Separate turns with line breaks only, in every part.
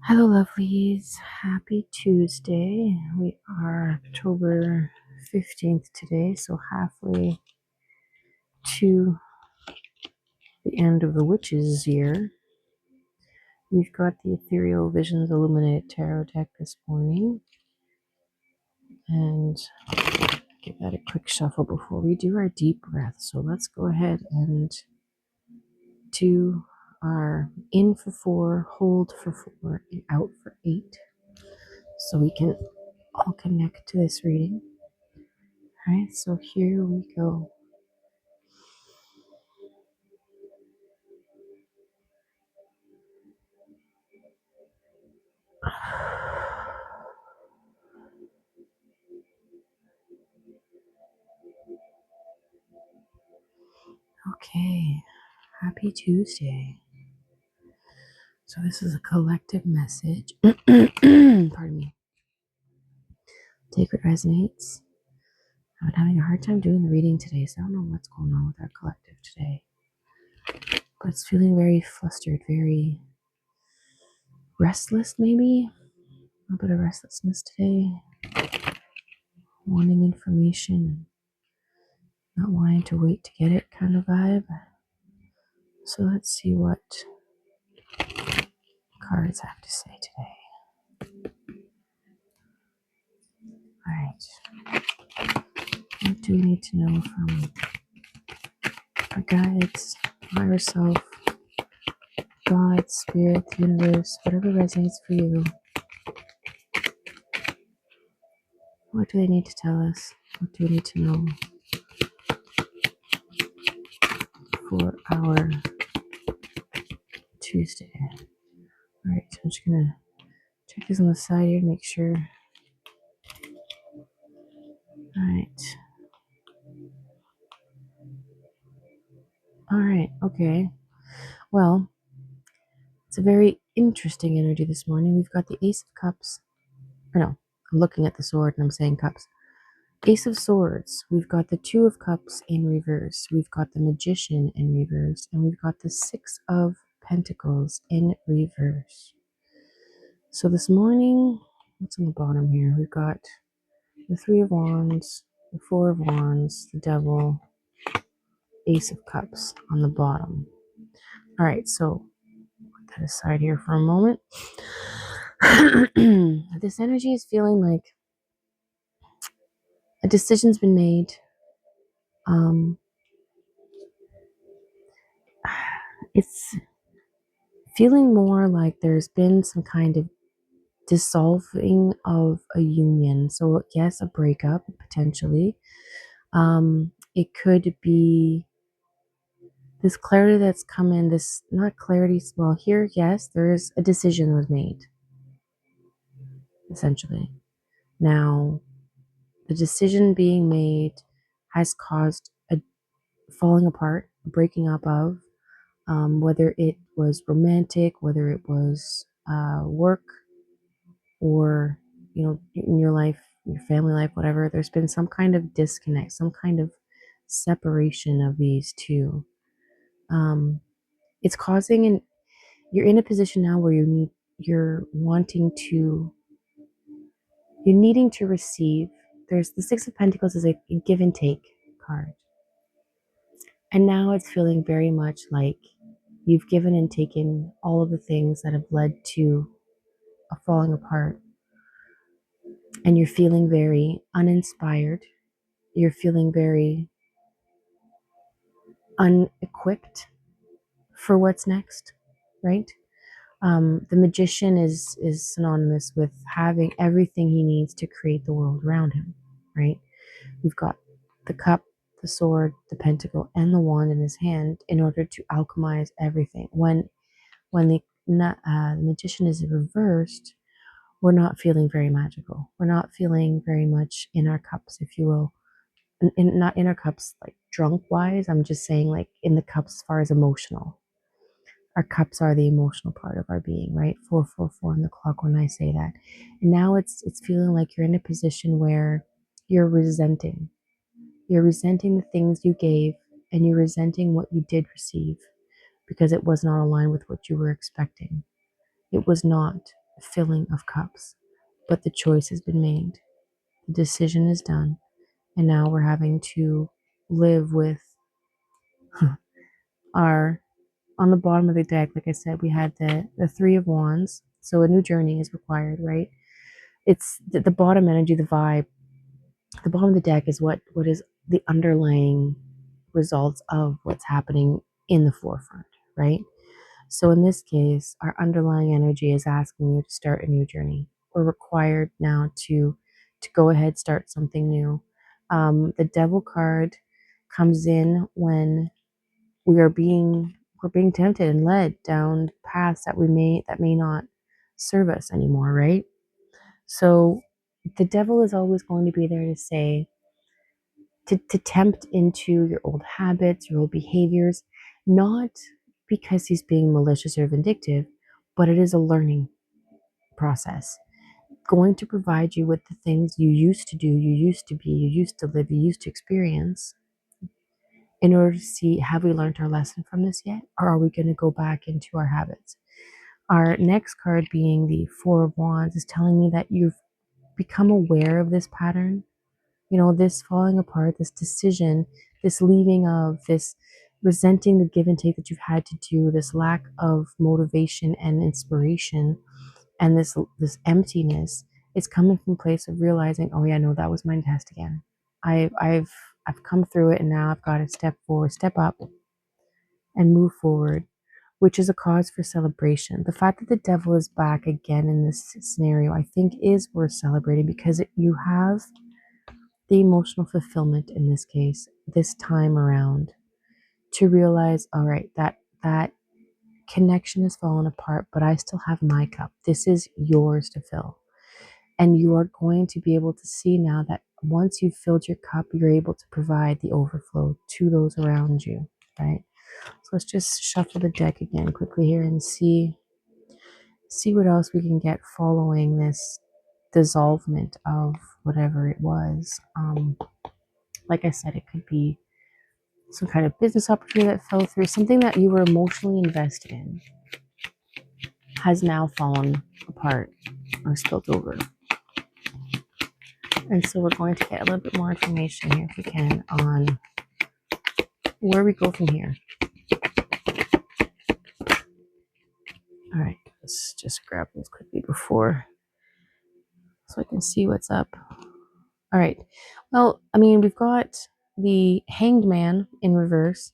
Hello, lovelies. Happy Tuesday. We are October 15th today, so halfway to the end of the witch's year. We've got the Ethereal Visions Illuminated Tarot deck this morning, and give that a quick shuffle before we do our deep breath. So let's go ahead and do our in for 4, hold for 4, and out for 8, so we can all connect to this reading. All right, so here we go. Okay, happy Tuesday. So this is a collective message. Pardon me. Take what resonates. I've been having a hard time doing the reading today, so I don't know what's going on with our collective today. But it's feeling very flustered, very restless maybe. A little bit of restlessness today. Wanting information, not wanting to wait to get it kind of vibe. So let's see what cards have to say today. Alright. What do we need to know from our guides, higher self, God, spirit, the universe, whatever resonates for you? What do they need to tell us? What do we need to know for our Tuesday? Alright, so I'm just gonna check this on the side here to make sure. Alright, okay. Well, it's a very interesting energy this morning. We've got the Ace of Cups. Or no, I'm looking at the sword and I'm saying cups. Ace of Swords. We've got the Two of Cups in reverse. We've got the Magician in reverse. And we've got the Six of Pentacles in reverse. So this morning, what's on the bottom here? We've got the Three of Wands, the Four of Wands, the Devil, Ace of Cups on the bottom. All right, so put that aside here for a moment. This energy is feeling like a decision's been made. It's feeling more like there's been some kind of dissolving of a union. So yes, a breakup potentially. It could be this clarity that's come in, this not clarity, well here, yes, there is a decision was made, essentially. Now, the decision being made has caused a falling apart, a breaking up of, whether it was romantic, whether it was work, or in your life, your family life, whatever. There's been some kind of disconnect, some kind of separation of these two. It's causing you're in a position now where you're needing to receive. There's the Six of Pentacles is a give and take card, and now it's feeling very much like you've given and taken all of the things that have led to a falling apart, and you're feeling very uninspired. You're feeling very unequipped for what's next, right? The Magician is synonymous with having everything he needs to create the world around him, right? We've got the cup, the sword, the pentacle, and the wand in his hand in order to alchemize everything. When the Magician is reversed, we're not feeling very magical. We're not feeling very much in our cups, if you will. Not in our cups like drunk wise. I'm just saying like in the cups as far as emotional. Our cups are the emotional part of our being, right? 444 on the clock when I say that. And now it's feeling like you're in a position where you're resenting. You're resenting the things you gave, and you're resenting what you did receive because it was not aligned with what you were expecting. It was not. filling of cups. But the choice has been made. The decision is done. And now we're having to live with our, on the bottom of the deck, like I said, we had the Three of Wands. So a new journey is required, right? It's the bottom energy, the vibe. The bottom of the deck is what is the underlying results of what's happening in the forefront, right? So in this case, our underlying energy is asking you to start a new journey. We're required now to go ahead, start something new. The Devil card comes in when we're being tempted and led down paths that may not serve us anymore, right? So the devil is always going to be there to say, to tempt into your old habits, your old behaviors, not because he's being malicious or vindictive, but it is a learning process. Going to provide you with the things you used to do, you used to be, you used to live, you used to experience, in order to see, have we learned our lesson from this yet? Or are we going to go back into our habits? Our next card, being the Four of Wands, is telling me that you've become aware of this pattern. You know, this falling apart, this decision, this leaving of, this resenting the give and take that you've had to do, this lack of motivation and inspiration, and this emptiness is coming from a place of realizing, oh yeah, no, that was my test again. I've come through it, and now I've got to step forward, step up, and move forward, which is a cause for celebration. The fact that the devil is back again in this scenario, I think, is worth celebrating, because you have the emotional fulfillment in this case, this time around, to realize, all right, that connection has fallen apart, but I still have my cup. This is yours to fill. And you are going to be able to see now that once you've filled your cup, you're able to provide the overflow to those around you, right? So let's just shuffle the deck again quickly here and see what else we can get following this dissolvement of whatever it was. Like I said, it could be some kind of business opportunity that fell through, something that you were emotionally invested in has now fallen apart or spilled over. And so we're going to get a little bit more information here, if we can, on where we go from here. All right, let's just grab this quickly before, so I can see what's up. All right. Well, I mean, we've got the Hanged Man in reverse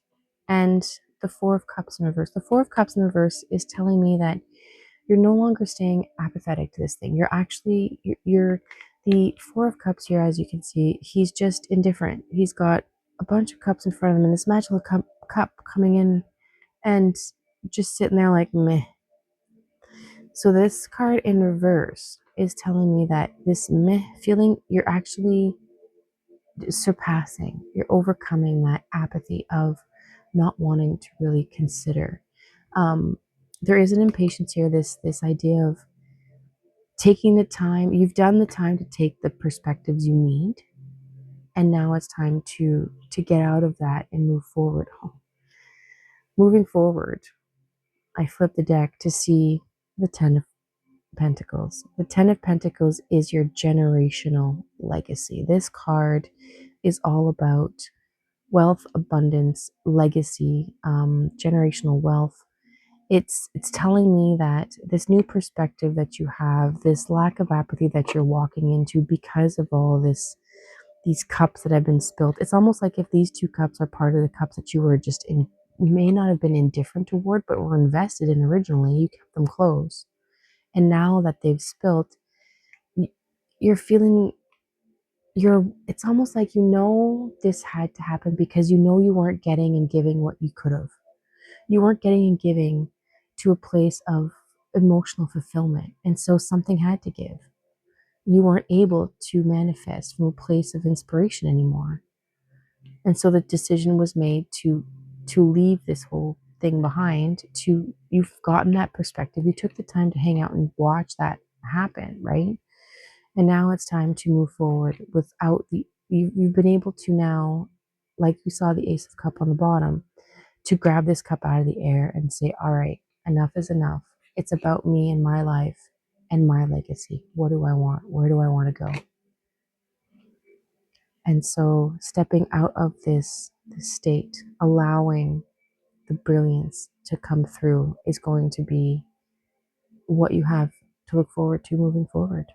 and the Four of Cups in reverse. The Four of Cups in reverse is telling me that you're no longer staying apathetic to this thing. You're actually, you're the Four of Cups here, as you can see, he's just indifferent. He's got a bunch of cups in front of him, and this magical cup coming in and just sitting there like meh. So this card in reverse is telling me that this meh feeling, you're actually surpassing, you're overcoming that apathy of not wanting to really consider. There is an impatience here, this idea of taking the time. You've done the time to take the perspectives you need, and now it's time to get out of that and move forward. Moving forward, I flip the deck to see the Ten of Pentacles. The Ten of Pentacles is your generational legacy. This card is all about wealth, abundance, legacy, generational wealth. It's telling me that this new perspective that you have, this lack of apathy that you're walking into because of all this, these cups that have been spilled. It's almost like if these two cups are part of the cups that you were just in, you may not have been indifferent toward, but were invested in originally. You kept them close, and now that they've spilled, you're feeling, it's almost like this had to happen because you weren't getting and giving what you could have. You weren't getting and giving to a place of emotional fulfillment, and so something had to give. You weren't able to manifest from a place of inspiration anymore, and so the decision was made to leave this whole thing behind. You've gotten that perspective, you took the time to hang out and watch that happen, right? And now it's time to move forward without you've been able to now, like you saw the Ace of Cup on the bottom, to grab this cup out of the air and say, all right, enough is enough. It's about me and my life. and my legacy. What do I want? Where do I want to go? And so stepping out of this state, allowing the brilliance to come through is going to be what you have to look forward to moving forward.